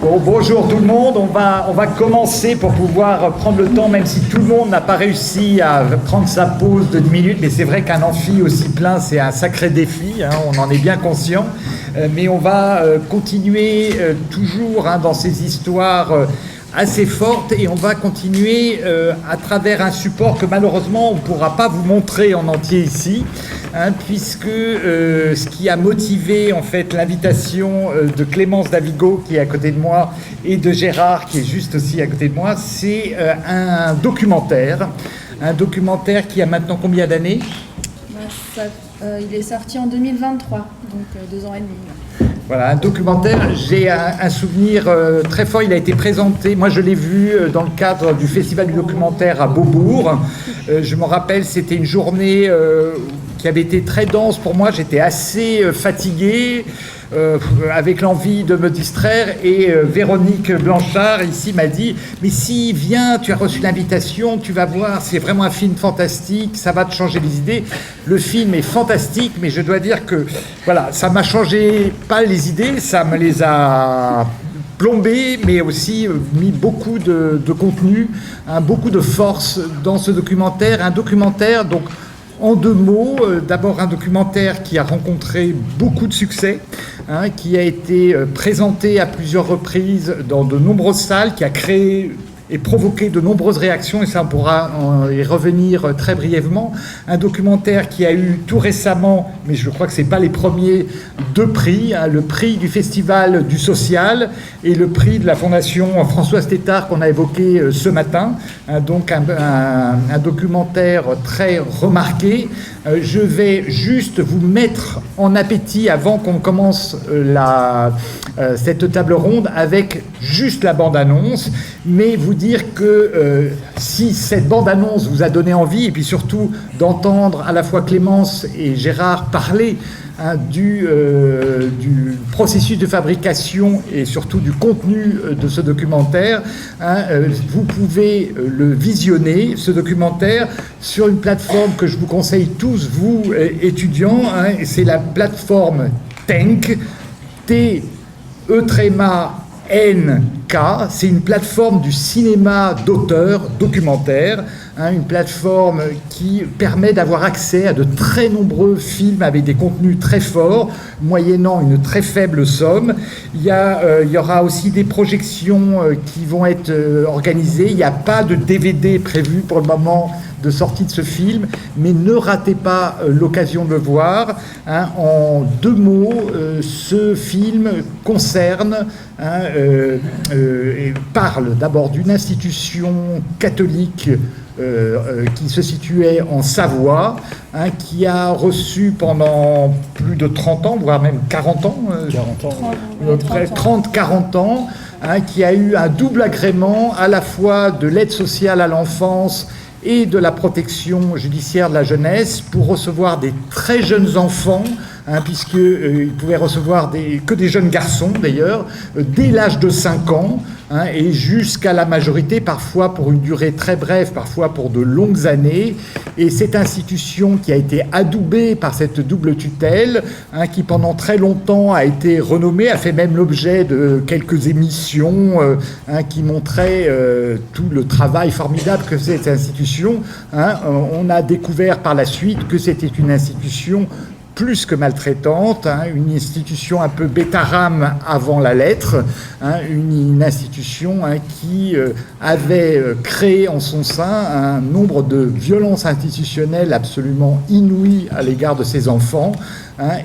Bon, bonjour tout le monde, on va commencer pour pouvoir prendre le temps, même si tout le monde n'a pas réussi à prendre sa pause de 10 minutes, mais c'est vrai qu'un amphi aussi plein, c'est un sacré défi, hein, on en est bien conscient, mais on va continuer toujours dans ces histoires assez fortes et on va continuer à travers un support que malheureusement on ne pourra pas vous montrer en entier ici, puisque ce qui a motivé en fait l'invitation de Clémence Davigo qui est à côté de moi et de Gérard qui est juste aussi à côté de moi, c'est un documentaire qui a maintenant combien d'années ? Il est sorti en 2023, donc 2 ans et demi. Voilà, un documentaire, j'ai un souvenir très fort, il a été présenté, moi je l'ai vu dans le cadre du Festival du documentaire à Beaubourg. Je me rappelle, c'était une journée qui avait été très dense pour moi, j'étais assez fatigué, avec l'envie de me distraire, et Véronique Blanchard ici m'a dit « Mais si, viens, tu as reçu l'invitation, tu vas voir, c'est vraiment un film fantastique, ça va te changer les idées. » Le film est fantastique, mais je dois dire que voilà, ça m'a changé, pas les idées, ça me les a plombé, mais aussi mis beaucoup de contenu, beaucoup de force dans ce documentaire. Un documentaire, donc, en 2 mots, d'abord un documentaire qui a rencontré beaucoup de succès, qui a été présenté à plusieurs reprises dans de nombreuses salles, qui a créé et provoqué de nombreuses réactions, et ça on pourra y revenir très brièvement. Un documentaire qui a eu tout récemment, mais je crois que ce n'est pas les premiers, 2 prix, le prix du Festival du Social et le prix de la Fondation Françoise Tétart qu'on a évoqué ce matin. Donc un documentaire très remarqué. Je vais juste vous mettre en appétit avant qu'on commence cette table ronde avec juste la bande-annonce, mais vous dire que si cette bande-annonce vous a donné envie, et puis surtout d'entendre à la fois Clémence et Gérard parler du processus de fabrication et surtout du contenu de ce documentaire, vous pouvez le visionner, ce documentaire, sur une plateforme que je vous conseille tous, vous étudiants, c'est la plateforme Tenk, T-E-N-K, c'est une plateforme du cinéma d'auteur documentaire, une plateforme qui permet d'avoir accès à de très nombreux films avec des contenus très forts, moyennant une très faible somme. Il y aura aussi des projections qui vont être organisées. Il n'y a pas de DVD prévu pour le moment de sortie de ce film, mais ne ratez pas l'occasion de le voir. En 2 mots, ce film concerne et parle d'abord d'une institution catholique qui se situait en Savoie, qui a reçu pendant plus de 30 ans, voire même 40 ans, 30-40 ans, qui a eu un double agrément à la fois de l'aide sociale à l'enfance et de la protection judiciaire de la jeunesse pour recevoir des très jeunes enfants, puisqu'ils pouvaient recevoir que des jeunes garçons d'ailleurs, dès l'âge de 5 ans, et jusqu'à la majorité, parfois pour une durée très brève, parfois pour de longues années. Et cette institution qui a été adoubée par cette double tutelle, qui pendant très longtemps a été renommée, a fait même l'objet de quelques émissions qui montraient tout le travail formidable que c'est cette institution. On a découvert par la suite que c'était une institution plus que maltraitante, une institution un peu bêta-rame avant la lettre, une institution qui avait créé en son sein un nombre de violences institutionnelles absolument inouïes à l'égard de ses enfants,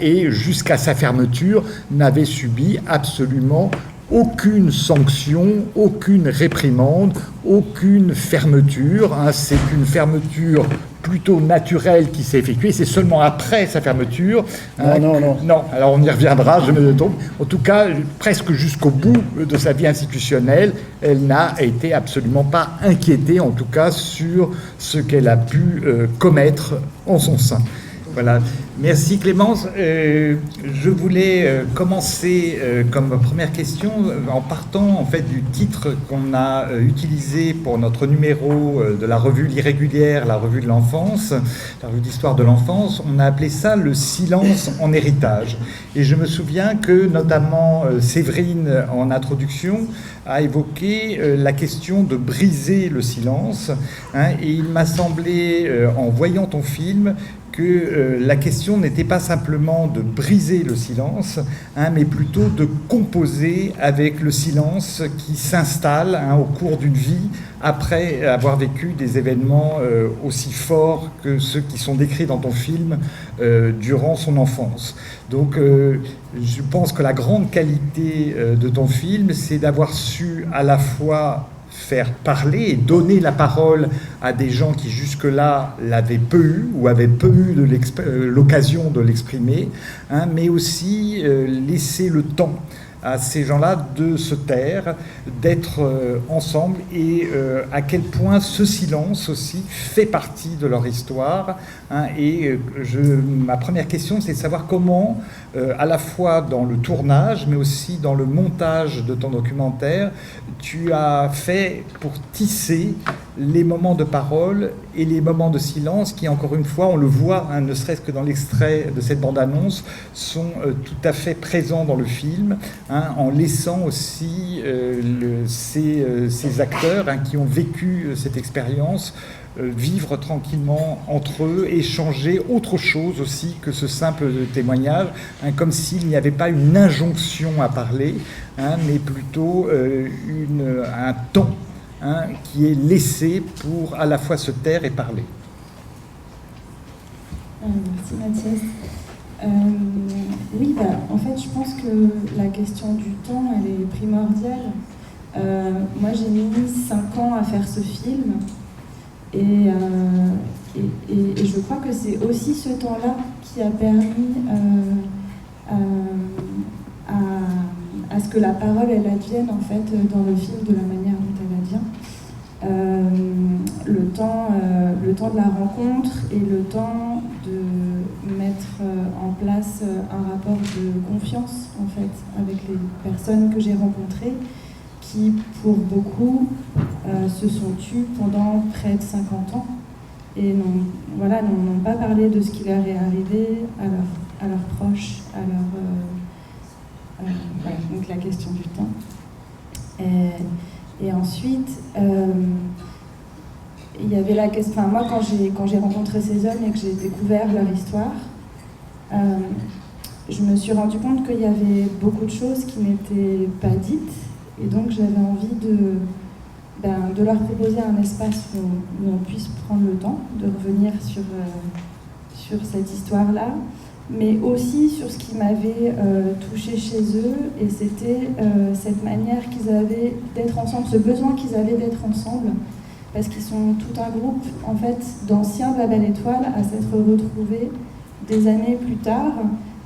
et jusqu'à sa fermeture n'avait subi absolument aucune sanction, aucune réprimande, aucune fermeture. C'est une fermeture plutôt naturelle qui s'est effectuée. C'est seulement après sa fermeture. Non, alors on y reviendra, je me trompe. En tout cas, presque jusqu'au bout de sa vie institutionnelle, elle n'a été absolument pas inquiétée, en tout cas, sur ce qu'elle a pu commettre en son sein. Voilà, merci Clémence. Je voulais commencer comme première question en partant en fait du titre qu'on a utilisé pour notre numéro de la revue L'Irrégulière, la revue de l'enfance, la revue d'histoire de l'enfance. On a appelé ça le silence en héritage. Et je me souviens que notamment Séverine en introduction a évoqué la question de briser le silence. Hein, et il m'a semblé, en voyant ton film, que la question n'était pas simplement de briser le silence, hein, mais plutôt de composer avec le silence qui s'installe hein, au cours d'une vie après avoir vécu des événements aussi forts que ceux qui sont décrits dans ton film durant son enfance. Donc je pense que la grande qualité de ton film, c'est d'avoir su à la fois faire parler et donner la parole à des gens qui jusque-là l'avaient peu eu ou avaient peu eu l'occasion de l'exprimer, hein, mais aussi laisser le temps à ces gens-là de se taire, d'être ensemble et à quel point ce silence aussi fait partie de leur histoire. Hein, et ma première question, c'est de savoir comment, à la fois dans le tournage, mais aussi dans le montage de ton documentaire, tu as fait pour tisser les moments de parole et les moments de silence qui, encore une fois, on le voit, hein, ne serait-ce que dans l'extrait de cette bande-annonce, sont tout à fait présents dans le film, hein, en laissant aussi ces acteurs hein, qui ont vécu cette expérience vivre tranquillement entre eux, échanger autre chose aussi que ce simple témoignage, hein, comme s'il n'y avait pas une injonction à parler, hein, mais plutôt un temps hein, qui est laissé pour à la fois se taire et parler. Merci Mathias. Oui, en fait, je pense que la question du temps, elle est primordiale. Moi, j'ai mis 5 ans à faire ce film. Et je crois que c'est aussi ce temps-là qui a permis à ce que la parole elle advienne en fait dans le film de la manière dont elle advient. Le temps de la rencontre et le temps de mettre en place un rapport de confiance en fait avec les personnes que j'ai rencontrées, qui, pour beaucoup, se sont tus pendant près de 50 ans et n'ont pas parlé de ce qui leur est arrivé à leurs proches, voilà, donc la question du temps. Et ensuite, il y avait la question. Enfin, moi, quand j'ai rencontré ces hommes et que j'ai découvert leur histoire, je me suis rendu compte qu'il y avait beaucoup de choses qui n'étaient pas dites. Et donc j'avais envie de leur proposer un espace où on puisse prendre le temps de revenir sur cette histoire-là, mais aussi sur ce qui m'avait touché chez eux, et c'était cette manière qu'ils avaient d'être ensemble, ce besoin qu'ils avaient d'être ensemble, parce qu'ils sont tout un groupe en fait d'anciens de la Belle Étoile à s'être retrouvés des années plus tard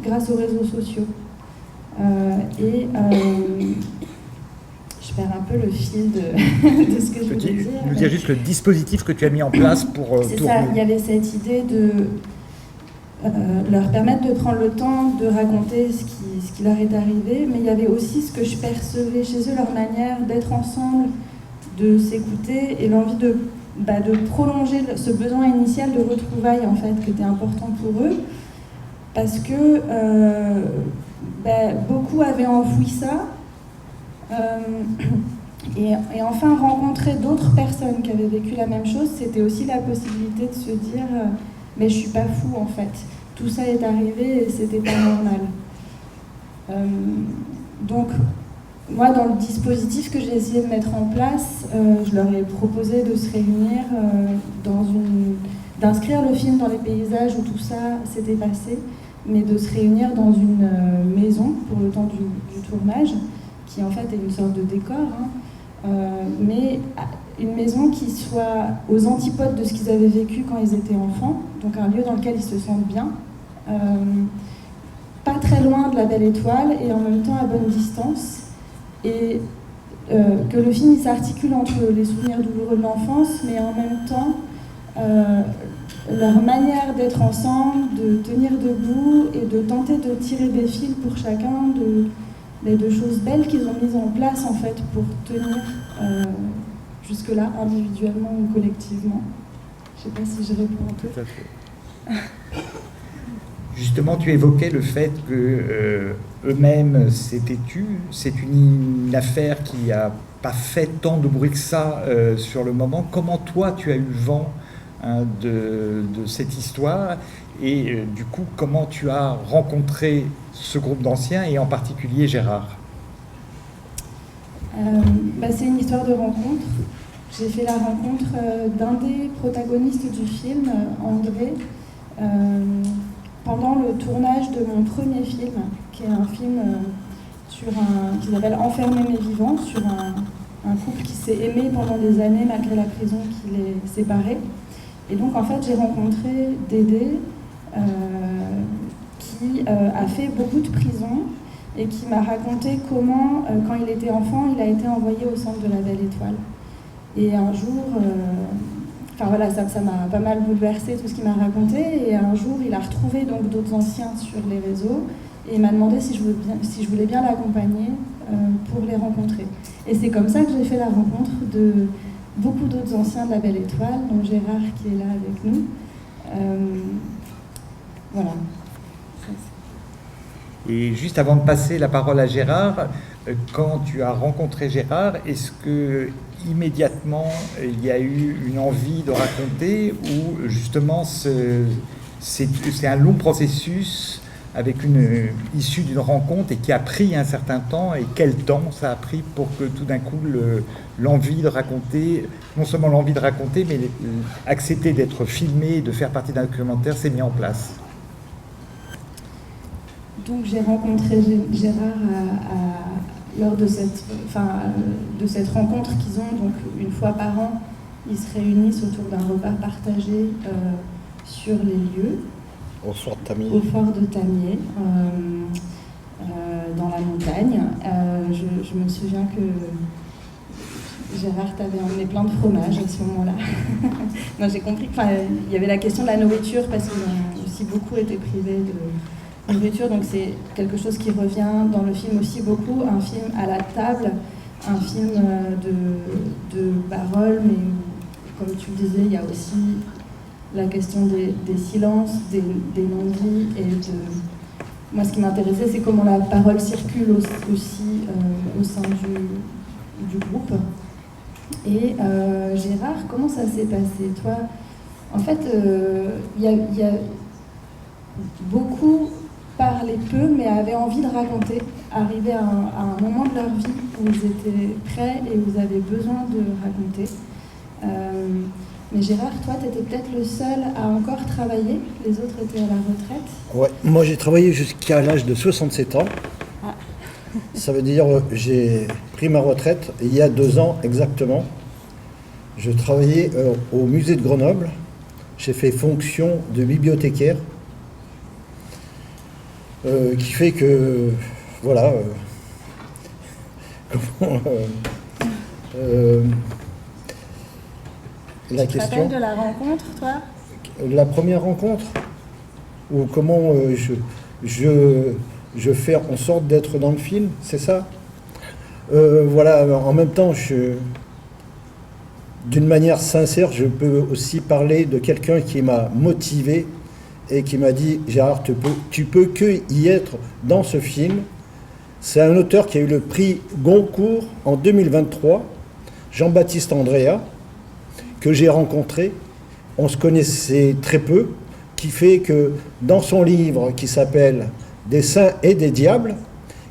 grâce aux réseaux sociaux. Je perds un peu le fil de ce que je voulais dire. Nous dire juste le dispositif que tu as mis en place pour tourner. C'est ça, il y avait cette idée de leur permettre de prendre le temps de raconter ce qui leur est arrivé, mais il y avait aussi ce que je percevais chez eux, leur manière d'être ensemble, de s'écouter et l'envie de prolonger ce besoin initial de retrouvailles en fait, qui était important pour eux, parce que beaucoup avaient enfoui ça. Et enfin, rencontrer d'autres personnes qui avaient vécu la même chose, c'était aussi la possibilité de se dire mais je suis pas fou en fait, tout ça est arrivé et c'était pas normal. Donc moi, dans le dispositif que j'ai essayé de mettre en place, je leur ai proposé de se réunir d'inscrire le film dans les paysages où tout ça s'était passé, mais de se réunir dans une maison pour le temps du tournage, qui en fait est une sorte de décor, hein, mais une maison qui soit aux antipodes de ce qu'ils avaient vécu quand ils étaient enfants, donc un lieu dans lequel ils se sentent bien, pas très loin de la Belle Étoile et en même temps à bonne distance, et que le film s'articule entre les souvenirs douloureux de l'enfance, mais en même temps leur manière d'être ensemble, de tenir debout et de tenter de tirer des fils pour chacun de choses belles qu'ils ont mises en place en fait pour tenir jusque-là, individuellement ou collectivement. Je ne sais pas si je réponds un peu. Tout à fait. Justement, tu évoquais le fait que eux-mêmes s'étaient tus. C'est une affaire qui n'a pas fait tant de bruit que ça sur le moment. Comment toi, tu as eu vent de cette histoire et du coup, comment tu as rencontré ce groupe d'anciens et en particulier Gérard? C'est une histoire de rencontre. J'ai fait la rencontre d'un des protagonistes du film, André, pendant le tournage de mon premier film, qui est un film qui s'appelle Enfermer mes vivants, sur un couple qui s'est aimé pendant des années malgré la prison qui les séparait. Et donc en fait j'ai rencontré Dédé qui a fait beaucoup de prison et qui m'a raconté comment, quand il était enfant, il a été envoyé au centre de la Belle Étoile. Et un jour, ça m'a pas mal bouleversé tout ce qu'il m'a raconté. Et un jour, il a retrouvé donc d'autres anciens sur les réseaux et il m'a demandé si je voulais bien l'accompagner pour les rencontrer. Et c'est comme ça que j'ai fait la rencontre de beaucoup d'autres anciens de la Belle Étoile, dont Gérard qui est là avec nous. Voilà. Et juste avant de passer la parole à Gérard, quand tu as rencontré Gérard, est-ce que immédiatement il y a eu une envie de raconter ou justement c'est un long processus avec une issue d'une rencontre et qui a pris un certain temps, et quel temps ça a pris pour que tout d'un coup l'envie de raconter, non seulement l'envie de raconter, mais accepter d'être filmé, de faire partie d'un documentaire s'est mis en place? Donc j'ai rencontré Gérard lors de cette rencontre qu'ils ont donc une fois par an. Ils se réunissent autour d'un repas partagé sur les lieux. Au fort de Tamier. Au fort de Tamier, dans la montagne. Je me souviens que Gérard t'avait emmené plein de fromage à ce moment-là. Non, j'ai compris qu'il y avait la question de la nourriture parce qu'ils ont aussi beaucoup été privés de nourriture, donc c'est quelque chose qui revient dans le film aussi beaucoup, un film à la table, un film de paroles, mais comme tu le disais, il y a aussi la question des silences, des non-dits, et moi ce qui m'intéressait c'est comment la parole circule aussi au sein du groupe. Et Gérard, comment ça s'est passé? Toi, en fait, il y a beaucoup parlaient peu, mais avaient envie de raconter, arrivaient à un moment de leur vie où ils étaient prêts et où ils avaient besoin de raconter. Mais Gérard, toi, tu étais peut-être le seul à encore travailler, les autres étaient à la retraite. Ouais, moi j'ai travaillé jusqu'à l'âge de 67 ans. Ah. Ça veut dire j'ai pris ma retraite il y a 2 ans exactement. Je travaillais au musée de Grenoble. J'ai fait fonction de bibliothécaire. Qui fait que, voilà, la question... Tu te rappelles de la rencontre, toi? La première rencontre, ou comment je fais en sorte d'être dans le film, c'est ça? Voilà, en même temps, d'une manière sincère, je peux aussi parler de quelqu'un qui m'a motivé et qui m'a dit « Gérard, tu peux que y être dans ce film ». C'est un auteur qui a eu le prix Goncourt en 2023, Jean-Baptiste Andréa, que j'ai rencontré. On se connaissait très peu, qui fait que dans son livre qui s'appelle « Des saints et des diables »,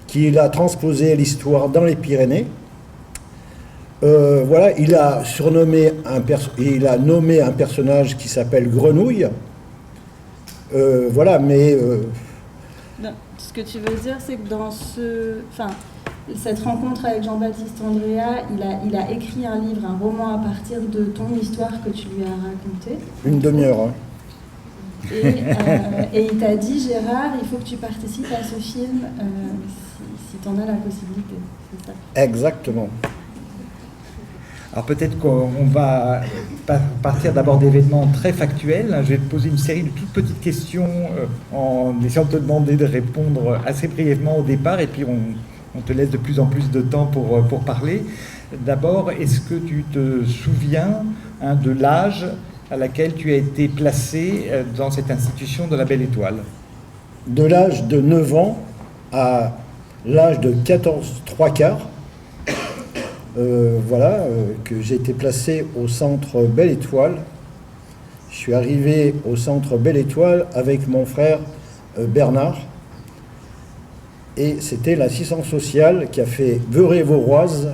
qu'il a transposé l'histoire dans les Pyrénées, voilà, il a nommé un personnage qui s'appelle Grenouille. Voilà, mais... Non, ce que tu veux dire, c'est que dans cette rencontre avec Jean-Baptiste Andréa, il a écrit un livre, un roman à partir de ton histoire que tu lui as racontée. Une demi-heure. Hein. Et il t'a dit, Gérard, il faut que tu participes à ce film si tu en as la possibilité. C'est ça? Exactement. Alors peut-être qu'on va partir d'abord d'événements très factuels. Je vais te poser une série de toutes petites questions en essayant de te demander de répondre assez brièvement au départ, et puis on te laisse de plus en plus de temps pour parler. D'abord, est-ce que tu te souviens de l'âge à laquelle tu as été placé dans cette institution de la Belle Étoile? De l'âge de 9 ans à l'âge de 14 3/4, que j'ai été placé au centre Belle Étoile. Je suis arrivé au centre Belle Étoile avec mon frère Bernard, et c'était l'assistance sociale qui a fait Veurey-Vauroise,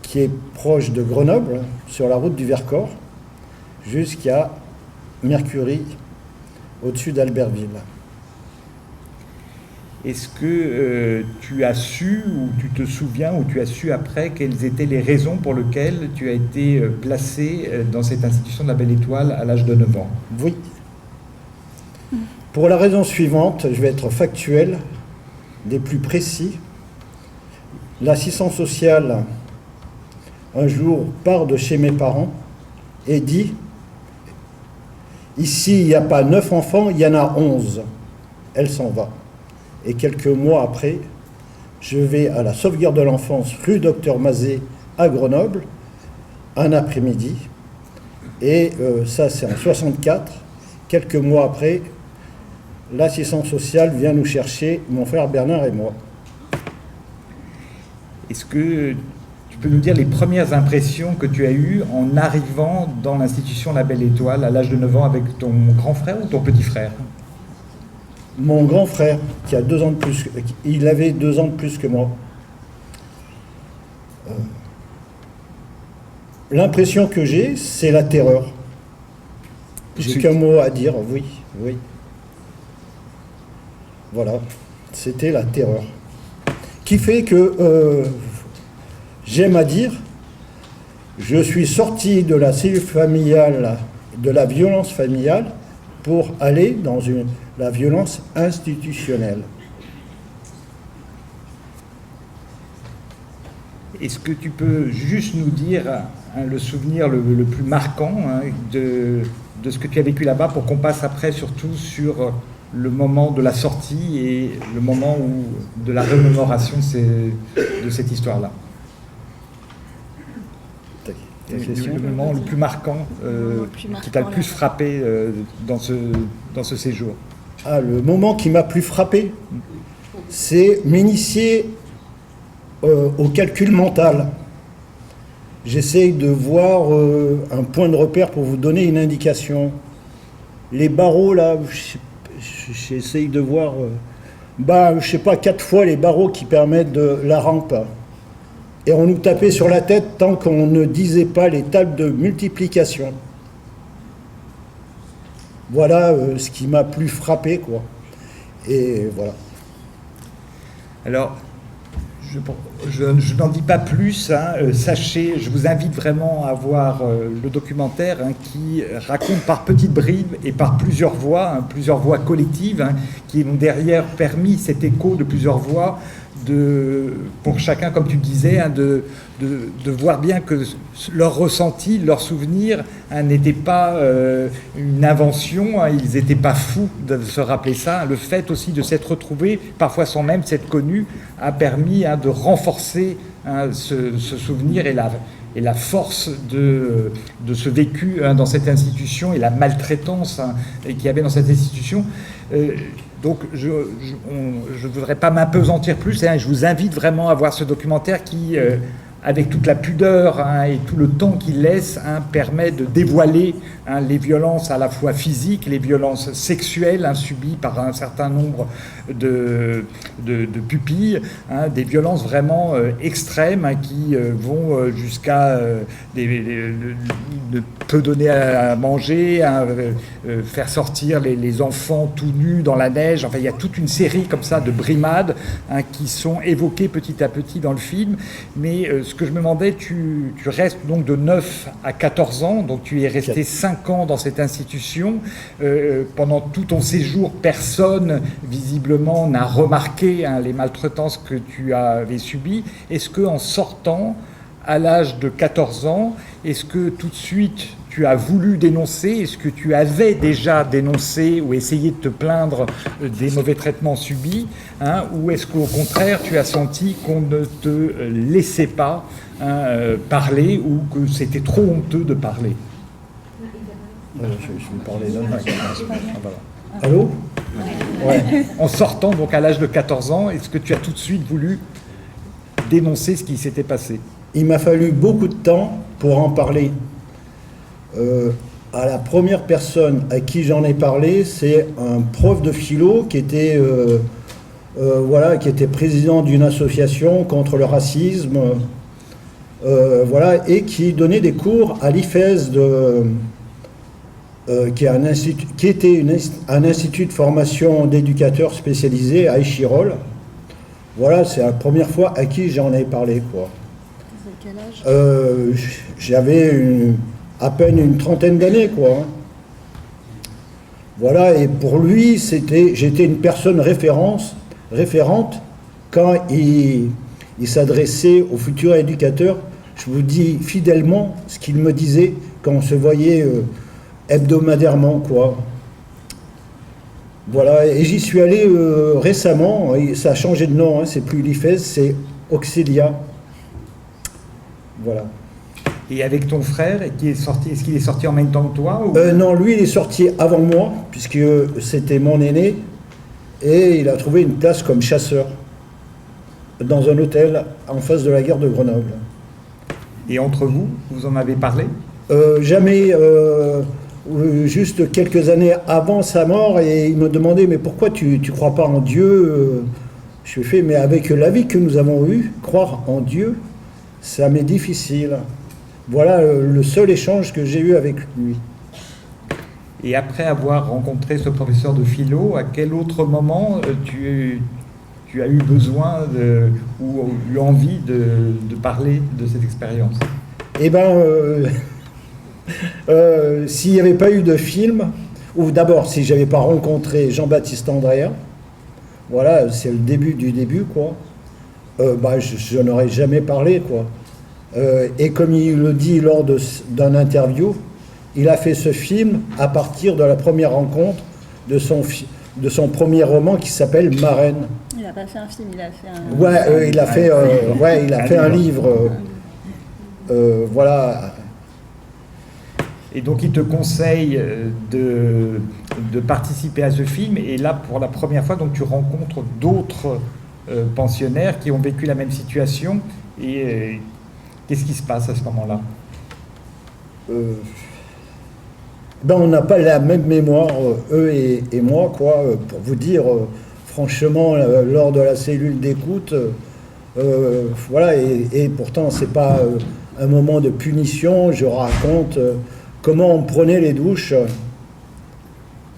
qui est proche de Grenoble, sur la route du Vercors, jusqu'à Mercury, au-dessus d'Albertville. Est-ce que tu as su, ou tu te souviens, ou tu as su après, quelles étaient les raisons pour lesquelles tu as été placé dans cette institution de la Belle Étoile à l'âge de 9 ans? Oui. Pour la raison suivante, je vais être factuel, des plus précis. L'assistant social, un jour, part de chez mes parents et dit « Ici, il n'y a pas 9 enfants, il y en a 11. » Elle s'en va. Et quelques mois après, je vais à la sauvegarde de l'enfance, rue Docteur Mazet, à Grenoble, un après-midi. Et ça, c'est en 64. Quelques mois après, l'assistance sociale vient nous chercher, mon frère Bernard et moi. Est-ce que tu peux nous dire les premières impressions que tu as eues en arrivant dans l'institution La Belle Étoile à l'âge de 9 ans avec ton grand frère ou ton petit frère? Mon grand frère, qui a 2 ans de plus, il avait 2 ans de plus que moi. L'impression que j'ai, c'est la terreur. J'ai qu'un mot à dire, oui. Voilà, c'était la terreur. Qui fait que, j'aime à dire, je suis sorti de la cellule familiale, de la violence familiale, pour aller dans la violence institutionnelle. Est-ce que tu peux juste nous dire le souvenir le plus marquant de ce que tu as vécu là-bas, pour qu'on passe après surtout sur le moment de la sortie et le moment de la remémoration de cette histoire-là? Le moment le plus marquant, qui t'a le plus frappé dans ce séjour? Le moment qui m'a plus frappé, c'est m'initier au calcul mental. J'essaye de voir un point de repère pour vous donner une indication. Les barreaux, là, j'essaye de voir, je sais pas, 4 fois les barreaux qui permettent de la rampe. Et on nous tapait sur la tête tant qu'on ne disait pas les tables de multiplication. Voilà ce qui m'a plus frappé, quoi. Et voilà. Alors, je n'en dis pas plus. Sachez, je vous invite vraiment à voir le documentaire qui raconte par petites bribes et par plusieurs voix collectives, qui ont derrière permis cet écho de plusieurs voix, pour chacun, comme tu disais, de voir bien que leur ressenti, leur souvenir n'était pas une invention, ils n'étaient pas fous de se rappeler ça. Le fait aussi de s'être retrouvés, parfois sans même s'être connus, a permis de renforcer ce souvenir et la force de ce vécu dans cette institution, et la maltraitance qu'il y avait dans cette institution. Donc je ne voudrais pas m'apesantir plus, je vous invite vraiment à voir ce documentaire qui, avec toute la pudeur et tout le temps qu'il laisse, permet de dévoiler les violences à la fois physiques, les violences sexuelles subies par un certain nombre de pupilles, des violences vraiment extrêmes qui vont jusqu'à ne peu donner à manger, faire sortir les enfants tout nus dans la neige. Enfin, il y a toute une série comme ça de brimades qui sont évoquées petit à petit dans le film. Mais ce que je me demandais, tu restes donc de 9 à 14 ans, donc tu es resté 5 ans dans cette institution. Pendant tout ton séjour, personne visiblement n'a remarqué les maltraitances que tu avais subies. Est-ce qu'en sortant, à l'âge de 14 ans, est-ce que tout de suite tu as voulu dénoncer? Est-ce que tu avais déjà dénoncé ou essayé de te plaindre des mauvais traitements subis, hein, ou est-ce qu'au contraire tu as senti qu'on ne te laissait pas parler ou que c'était trop honteux de parler? Je vais parler là. Voilà. Allô? Ouais. En sortant donc à l'âge de 14 ans, est-ce que tu as tout de suite voulu dénoncer ce qui s'était passé? Il m'a fallu beaucoup de temps pour en parler. À la première personne à qui j'en ai parlé, c'est un prof de philo qui était, qui était président d'une association contre le racisme, et qui donnait des cours à l'IFES, qui était un institut de formation d'éducateurs spécialisés à Échirolles. Voilà, c'est la première fois à qui j'en ai parlé, quoi. Quel âge? J'avais à peine une trentaine d'années, quoi. Voilà, et pour lui, j'étais une personne référente quand il s'adressait aux futurs éducateurs. Je vous dis fidèlement ce qu'il me disait quand on se voyait hebdomadairement, quoi. Voilà, et j'y suis allé récemment, ça a changé de nom, hein, c'est plus l'IFES, c'est Auxelia. Voilà. Et avec ton frère, est-ce qu'il est sorti en même temps que toi ou... Non, lui il est sorti avant moi, puisque c'était mon aîné, et il a trouvé une place comme chasseur dans un hôtel en face de la gare de Grenoble. Et entre vous, vous en avez parlé? Jamais, juste quelques années avant sa mort, et il me demandait, mais pourquoi tu crois pas en Dieu? Je lui ai fait, mais avec la vie que nous avons eue, croire en Dieu, ça m'est difficile. Voilà le seul échange que j'ai eu avec lui. Et après avoir rencontré ce professeur de philo, à quel autre moment tu as eu besoin ou eu envie de parler de cette expérience? Eh bien, s'il n'y avait pas eu de film, ou d'abord si je n'avais pas rencontré Jean-Baptiste Andréa, voilà, c'est le début du début, quoi, je n'aurais jamais parlé, quoi. Et comme il le dit lors d'un interview, il a fait ce film à partir de la première rencontre de son premier roman qui s'appelle Marraine. Il n'a pas fait un film, il a fait un... Il a fait un livre. Voilà. Et donc il te conseille de participer à ce film, et là pour la première fois donc tu rencontres d'autres pensionnaires qui ont vécu la même situation, et qu'est-ce qui se passe à ce moment-là? On n'a pas la même mémoire, eux et moi, quoi. Pour vous dire, franchement, lors de la cellule d'écoute, voilà, et pourtant c'est pas un moment de punition. Je raconte comment on prenait les douches.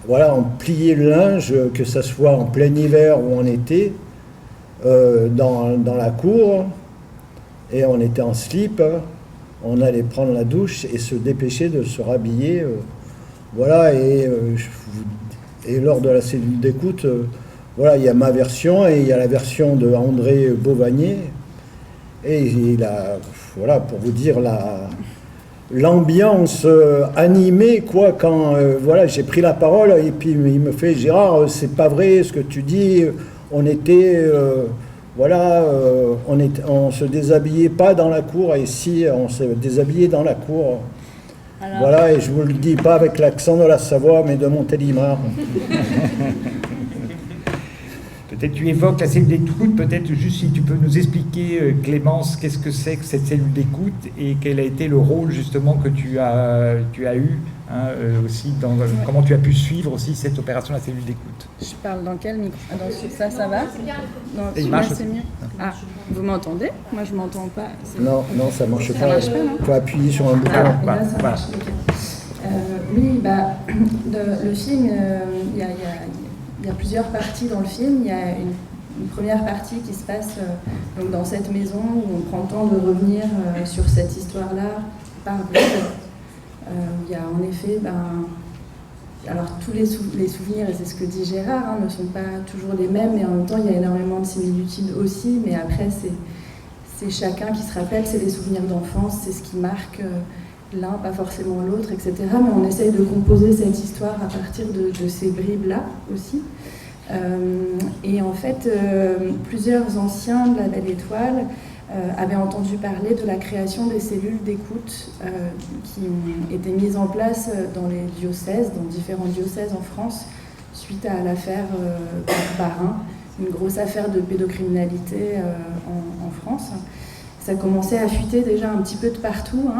Voilà, on pliait le linge, que ça soit en plein hiver ou en été, dans la cour, et on était en slip, on allait prendre la douche et se dépêcher de se rhabiller. Voilà, et lors de la cellule d'écoute, voilà, il y a ma version et il y a la version de André Beauvagné. Et voilà, pour vous dire l'ambiance animée, quoi, quand voilà, j'ai pris la parole, et puis il me fait, Gérard, c'est pas vrai ce que tu dis, on était, on se déshabillait pas dans la cour, et si, on se déshabillait dans la cour. Alors... Voilà, et je vous le dis pas avec l'accent de la Savoie, mais de Montélimar. Peut-être tu évoques la cellule d'écoute, peut-être juste si tu peux nous expliquer, Clémence, qu'est-ce que c'est que cette cellule d'écoute et quel a été le rôle justement que tu as eu aussi, comment tu as pu suivre aussi cette opération de la cellule d'écoute. Je parle dans quel micro? Ça va? Il marche. C'est mieux. Ah, vous m'entendez? Moi je m'entends pas. Non, ça marche pas. Marche pas, non? Il faut appuyer sur un bouton. Oui, le film, il y a plusieurs parties dans le film. Il y a une première partie qui se passe donc dans cette maison où on prend le temps de revenir sur cette histoire-là par bride. Il y a en effet, alors tous les souvenirs, et c'est ce que dit Gérard, ne sont pas toujours les mêmes, mais en même temps il y a énormément de similitudes aussi, mais après c'est chacun qui se rappelle, c'est les souvenirs d'enfance, c'est ce qui marque l'un, pas forcément l'autre, etc. Mais on essaye de composer cette histoire à partir de ces bribes-là aussi. Et en fait, plusieurs anciens de la Belle Étoile avaient entendu parler de la création des cellules d'écoute qui ont été mises en place dans les diocèses, dans différents diocèses en France, suite à l'affaire Barbarin, une grosse affaire de pédocriminalité en France. Ça commençait à fuiter déjà un petit peu de partout,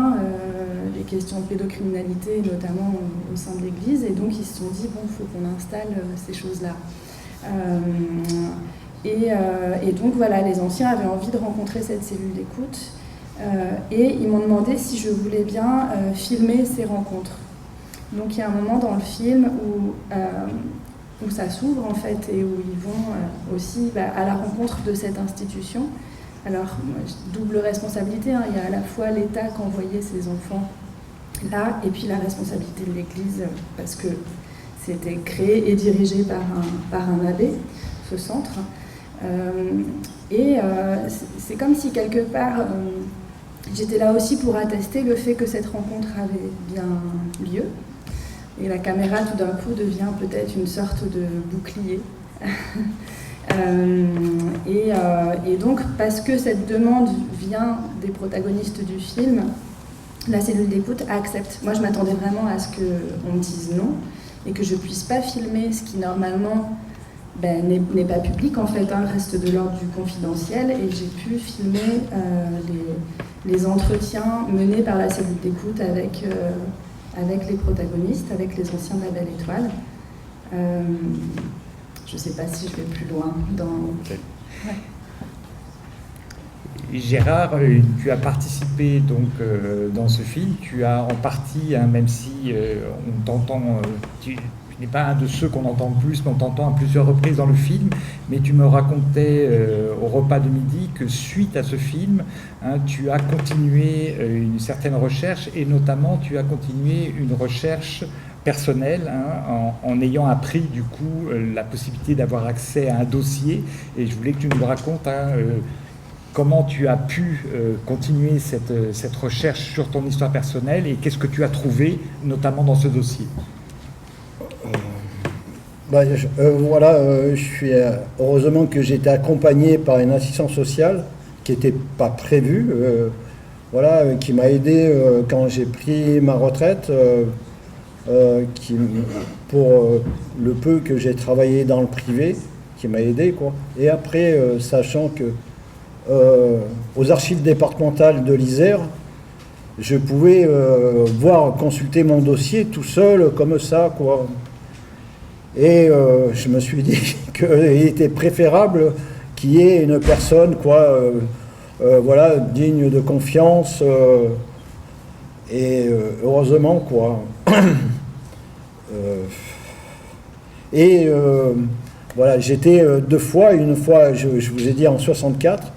les questions de pédocriminalité, notamment au sein de l'Église, et donc ils se sont dit, bon, il faut qu'on installe ces choses-là. Et donc voilà, les anciens avaient envie de rencontrer cette cellule d'écoute, et ils m'ont demandé si je voulais bien filmer ces rencontres. Donc il y a un moment dans le film où ça s'ouvre en fait, et où ils vont aussi à la rencontre de cette institution. Alors, double responsabilité, il y a à la fois l'État qui envoyait ses enfants là, et puis la responsabilité de l'Église, parce que c'était créé et dirigé par un abbé, ce centre. C'est comme si quelque part, j'étais là aussi pour attester le fait que cette rencontre avait bien lieu. Et la caméra, tout d'un coup, devient peut-être une sorte de bouclier. Et donc, parce que cette demande vient des protagonistes du film, la cellule d'écoute accepte. Moi, je m'attendais vraiment à ce qu'on me dise non et que je ne puisse pas filmer ce qui, normalement, n'est pas public, en fait, reste de l'ordre du confidentiel. Et j'ai pu filmer les entretiens menés par la cellule d'écoute avec les protagonistes, avec les anciens de la Belle Étoile. Je ne sais pas si je vais plus loin dans... Okay. Ouais. Gérard, tu as participé donc dans ce film. Tu as en partie, même si on t'entend, tu n'es pas un de ceux qu'on entend le plus, mais on t'entend à plusieurs reprises dans le film. Mais tu me racontais au repas de midi que suite à ce film, tu as continué une certaine recherche, et notamment tu as continué une recherche personnel, en ayant appris du coup la possibilité d'avoir accès à un dossier. Et je voulais que tu nous racontes comment tu as pu continuer cette recherche sur ton histoire personnelle, et qu'est-ce que tu as trouvé notamment dans ce dossier. Je suis heureusement que j'ai été accompagné par une assistante sociale qui n'était pas prévue, qui m'a aidé quand j'ai pris ma retraite. Pour le peu que j'ai travaillé dans le privé, qui m'a aidé, quoi. Et après, sachant que aux archives départementales de l'Isère, je pouvais consulter mon dossier tout seul, comme ça, quoi. Et je me suis dit qu'il était préférable qu'il y ait une personne, quoi, digne de confiance, et heureusement, quoi. J'étais deux fois, une fois je vous ai dit en 64,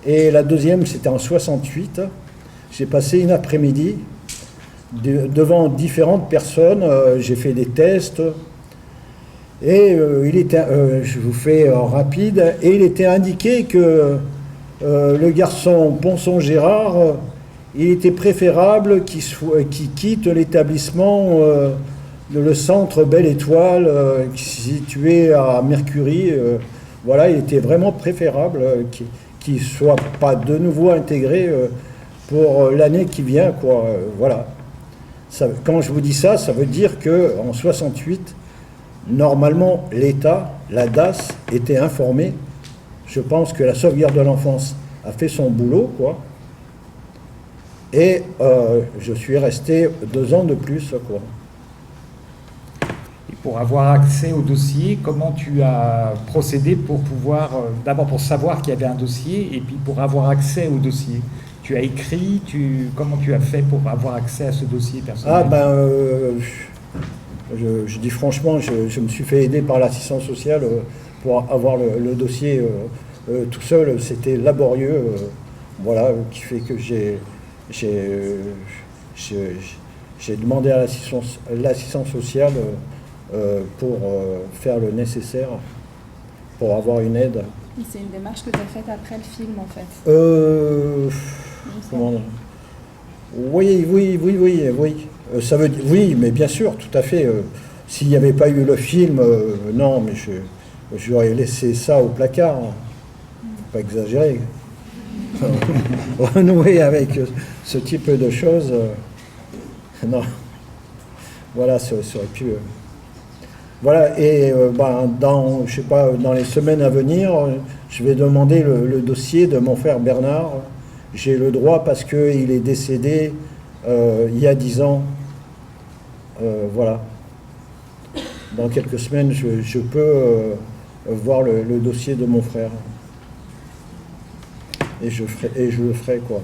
et la deuxième c'était en 68. J'ai passé une après-midi devant différentes personnes, j'ai fait des tests, et je vous fais rapide, et il était indiqué que le garçon Ponson Gérard, il était préférable qu'il quitte l'établissement, le centre Belle Étoile, situé à Mercury. Il était vraiment préférable qu'il ne soit pas de nouveau intégré pour l'année qui vient, quoi. Quand je vous dis ça, ça veut dire qu'en 68, normalement, l'État, la DAS, était informé. Je pense que la sauvegarde de l'enfance a fait son boulot, quoi. Et je suis resté 2 ans de plus, quoi. Et pour avoir accès au dossier, comment tu as procédé pour pouvoir, d'abord pour savoir qu'il y avait un dossier, et puis pour avoir accès au dossier? Tu as écrit, comment tu as fait pour avoir accès à ce dossier personnel? Je dis franchement, je me suis fait aider par l'assistance sociale pour avoir le dossier tout seul. C'était laborieux, qui fait que j'ai demandé à l'assistance sociale pour faire le nécessaire. pour avoir une aide. Et c'est une démarche que tu as faite après le film, en fait. Comment oui. Ça veut dire oui, mais bien sûr, tout à fait. S'il n'y avait pas eu le film, non, mais j'aurais laissé ça au placard. Faut pas exagérer. Renouer avec ce type de choses, non. Voilà, ça aurait pu. Voilà, et dans les semaines à venir, je vais demander le dossier de mon frère Bernard. J'ai le droit parce qu'il est décédé il y a 10 ans. Voilà. Dans quelques semaines, je peux voir le dossier de mon frère. Et je le ferai, quoi.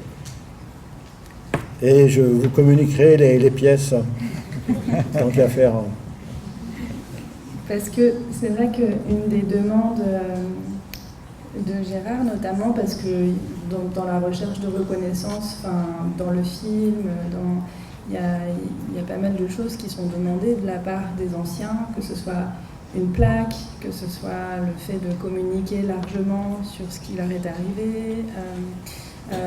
Et je vous communiquerai les pièces, tant qu'à faire. Parce que c'est vrai qu'une des demandes de Gérard, notamment parce que dans la recherche de reconnaissance, dans le film, il y a pas mal de choses qui sont demandées de la part des anciens, que ce soit une plaque, que ce soit le fait de communiquer largement sur ce qui leur est arrivé,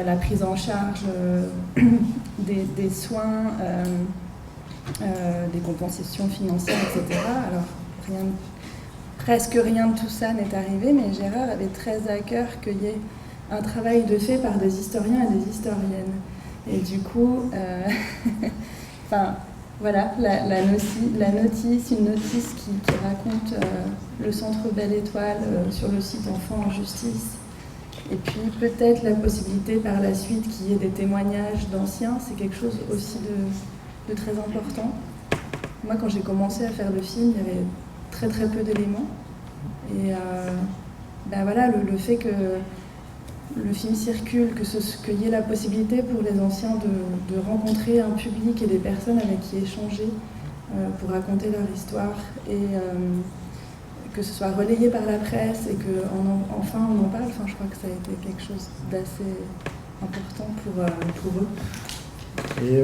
la prise en charge des soins, des compensations financières, etc. Alors, presque rien de tout ça n'est arrivé, mais Gérard avait très à cœur qu'il y ait un travail de fait par des historiens et des historiennes. Et du coup, voilà, une notice qui raconte le centre Belle Étoile sur le site Enfants en Justice. Et puis peut-être la possibilité par la suite qu'il y ait des témoignages d'anciens, c'est quelque chose aussi de très important. Moi, quand j'ai commencé à faire le film, il y avait très très peu d'éléments. Et voilà, le fait que le film circule, qu'il y ait la possibilité pour les anciens de rencontrer un public et des personnes avec qui échanger pour raconter leur histoire, et que ce soit relayé par la presse et qu'enfin on en parle, je crois que ça a été quelque chose d'assez important pour eux. Et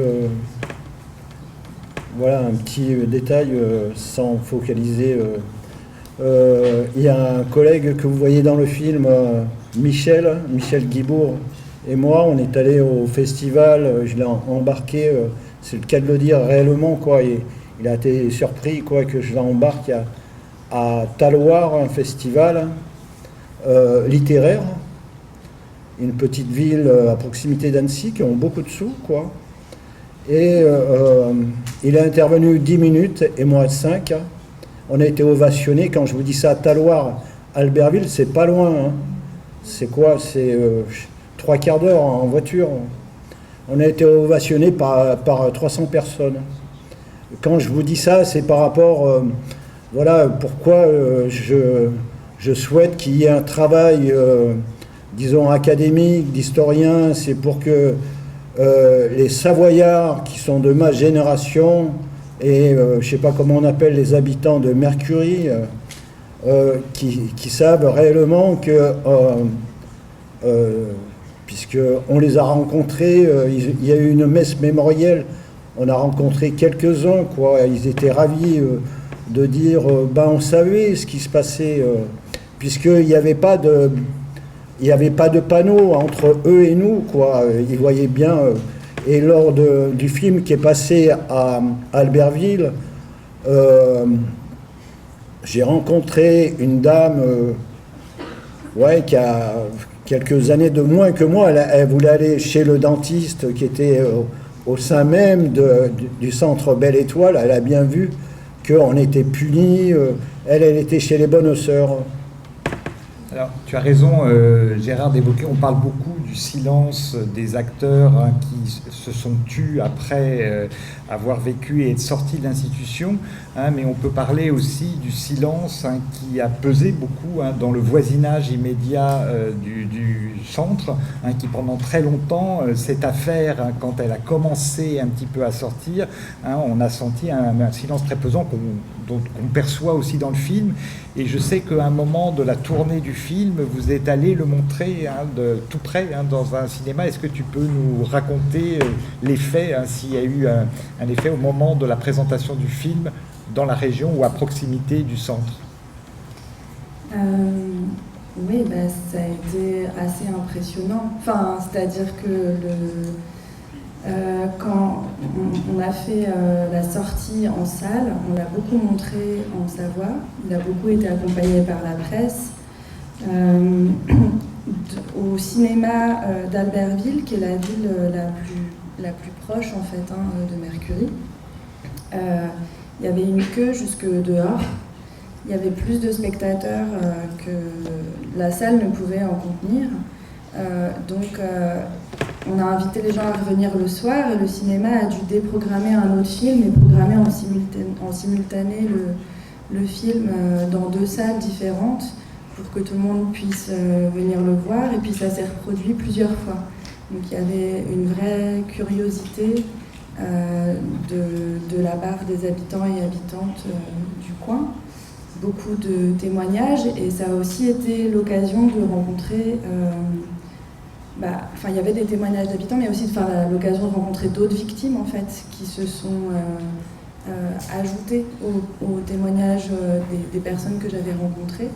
voilà un petit détail sans focaliser. Il y a un collègue que vous voyez dans le film, Michel Guibourg, et moi, on est allé au festival, je l'ai embarqué, c'est le cas de le dire réellement, quoi. Il a été surpris, quoi, que je l'embarque à Talloires, un festival littéraire, une petite ville à proximité d'Annecy, qui ont beaucoup de sous, quoi. Et il a intervenu 10 minutes et moi 5. On a été ovationnés. Quand je vous dis ça, à Talloires, Albertville, c'est pas loin. Hein. C'est quoi? C'est 3/4 d'heure en voiture. On a été ovationnés par 300 personnes. Quand je vous dis ça, c'est par rapport... voilà pourquoi je souhaite qu'il y ait un travail, disons, académique, d'historien. C'est pour que les Savoyards qui sont de ma génération... et je ne sais pas comment on appelle les habitants de Mercury, qui savent réellement que, puisqu'on les a rencontrés, il y a eu une messe mémorielle, on a rencontré quelques-uns, quoi. Ils étaient ravis de dire, on savait ce qui se passait, puisqu'il n'y avait pas de panneau entre eux et nous, quoi. Ils voyaient bien... Et lors du film qui est passé à Albertville, j'ai rencontré une dame qui a quelques années de moins que moi. Elle voulait aller chez le dentiste qui était au sein même du centre Belle Étoile. Elle a bien vu qu'on était punis. Elle était chez les bonnes sœurs. Alors, tu as raison, Gérard, d'évoquer, on parle beaucoup du silence des acteurs qui se sont tus après avoir vécu et être sortis de l'institution, mais on peut parler aussi du silence qui a pesé beaucoup dans le voisinage immédiat du centre, qui pendant très longtemps, cette affaire, quand elle a commencé un petit peu à sortir, on a senti un silence très pesant qu'on perçoit aussi dans le film. Et je sais qu'à un moment de la tournée du film, vous êtes allé le montrer de tout près dans un cinéma. Est-ce que tu peux nous raconter l'effet, s'il y a eu un effet au moment de la présentation du film dans la région ou à proximité du centre? Oui, bah, ça a été assez impressionnant. Enfin, c'est-à-dire que quand on a fait la sortie en salle, on l'a beaucoup montré en Savoie. Il a beaucoup été accompagné par la presse. Au cinéma d'Albertville, qui est la ville la plus proche en fait de Mercury, il y avait une queue jusque dehors. Il y avait plus de spectateurs que la salle ne pouvait en contenir. Donc on a invité les gens à revenir le soir et le cinéma a dû déprogrammer un autre film et programmer en simultané le film dans 2 salles différentes pour que tout le monde puisse venir le voir, et puis ça s'est reproduit plusieurs fois. Donc il y avait une vraie curiosité de la part des habitants et habitantes du coin, beaucoup de témoignages, et ça a aussi été l'occasion de rencontrer, il y avait des témoignages d'habitants, mais aussi l'occasion de rencontrer d'autres victimes en fait, qui se sont ajoutées aux témoignages des personnes que j'avais rencontrées.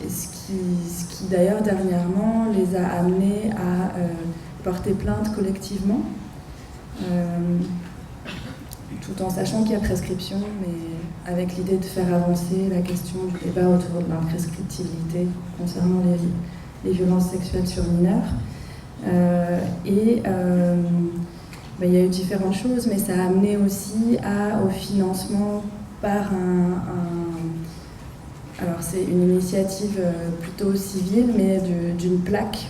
Ce qui d'ailleurs dernièrement les a amenés à porter plainte collectivement, tout en sachant qu'il y a prescription, mais avec l'idée de faire avancer la question du débat autour de l'imprescriptibilité concernant les violences sexuelles sur mineurs. Il y a eu différentes choses, mais ça a amené aussi au financement par alors c'est une initiative plutôt civile, mais d'une plaque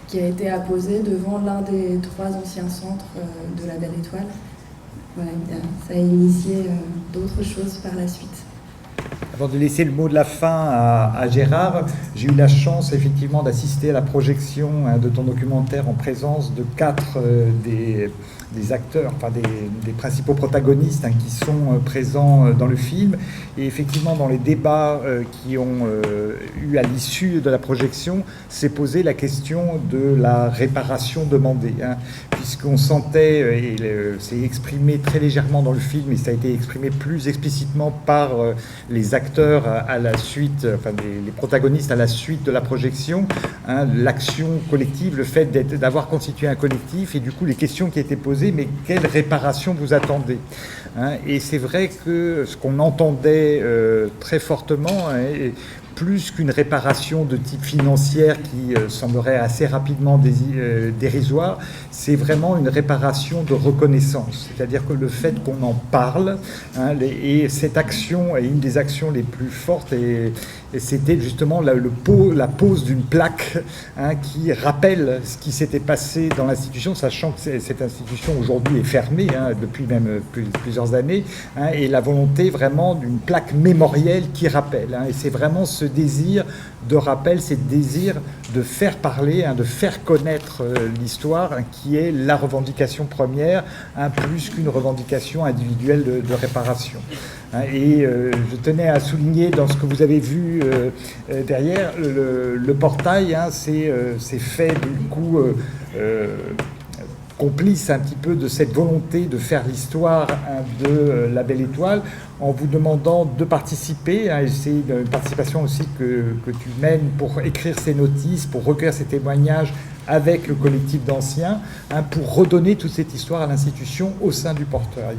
qui a été apposée devant l'un des 3 anciens centres de la Belle Étoile. Voilà, ça a initié d'autres choses par la suite. Avant de laisser le mot de la fin à Gérard, j'ai eu la chance effectivement d'assister à la projection de ton documentaire en présence de 4 des acteurs, des principaux protagonistes qui sont présents dans le film. Et effectivement, dans les débats qui ont eu à l'issue de la projection, s'est posée la question de la réparation demandée, puisqu'on sentait, et c'est exprimé très légèrement dans le film, et ça a été exprimé plus explicitement par les acteurs à la suite, les protagonistes à la suite de la projection, l'action collective, le fait d'avoir constitué un collectif, et du coup les questions qui étaient posées, mais quelle réparation vous attendez, et c'est vrai que ce qu'on entendait très fortement, plus qu'une réparation de type financière qui semblerait assez rapidement dérisoire, c'est vraiment une réparation de reconnaissance. C'est-à-dire que le fait qu'on en parle, et cette action est une des actions les plus fortes, et c'était justement la pose d'une plaque qui rappelle ce qui s'était passé dans l'institution, sachant que cette institution aujourd'hui est fermée depuis même plusieurs années, et la volonté vraiment d'une plaque mémorielle qui rappelle. Et c'est vraiment ce désir de rappel, c'est le désir de faire parler, de faire connaître l'histoire, qui est la revendication première, plus qu'une revendication individuelle de réparation. Et je tenais à souligner dans ce que vous avez vu derrière, le portail, c'est fait du coup complice un petit peu de cette volonté de faire l'histoire de la Belle Étoile, en vous demandant de participer, et c'est une participation aussi que tu mènes pour écrire ces notices, pour recueillir ces témoignages avec le collectif d'anciens, pour redonner toute cette histoire à l'institution au sein du portail.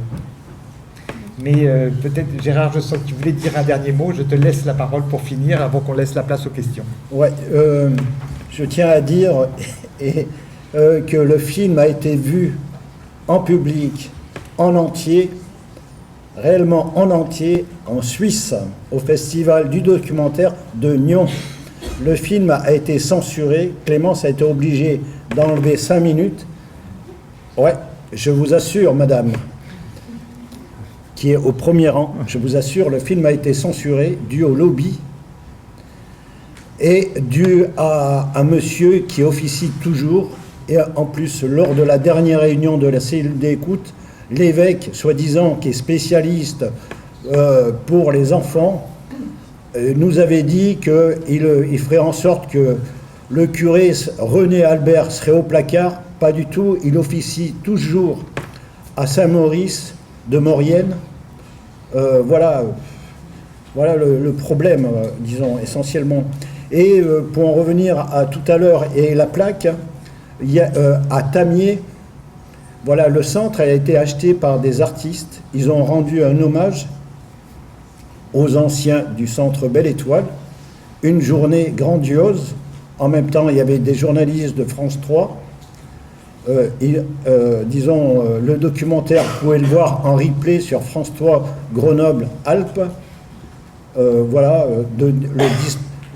Mais peut-être, Gérard, je sens que tu voulais dire un dernier mot, je te laisse la parole pour finir, avant qu'on laisse la place aux questions. Ouais, je tiens à dire que le film a été vu en public, en entier, réellement en entier, en Suisse, au Festival du documentaire de Nyon. Le film a été censuré, Clémence a été obligée d'enlever 5 minutes. Ouais, je vous assure, madame, qui est au premier rang, je vous assure, le film a été censuré dû au lobby et dû à un monsieur qui officie toujours. Et en plus, lors de la dernière réunion de la cellule d'écoute, l'évêque, soi-disant, qui est spécialiste pour les enfants, nous avait dit qu'il ferait en sorte que le curé René Albert serait au placard. Pas du tout, il officie toujours à Saint-Maurice de Maurienne. Voilà, Voilà le problème, disons, essentiellement. Et pour en revenir à tout à l'heure, et la plaque, il y a, à Tamier, voilà, le centre a été acheté par des artistes. Ils ont rendu un hommage aux anciens du centre Belle Étoile. Une journée grandiose. En même temps, il y avait des journalistes de France 3. Disons, le documentaire, vous pouvez le voir en replay sur France 3 Grenoble-Alpes. Voilà,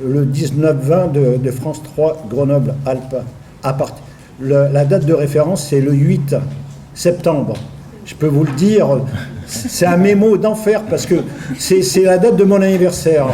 le 19-20 de France 3 Grenoble-Alpes. La date de référence, c'est le 8 septembre. Je peux vous le dire, c'est un mémo d'enfer parce que c'est la date de mon anniversaire.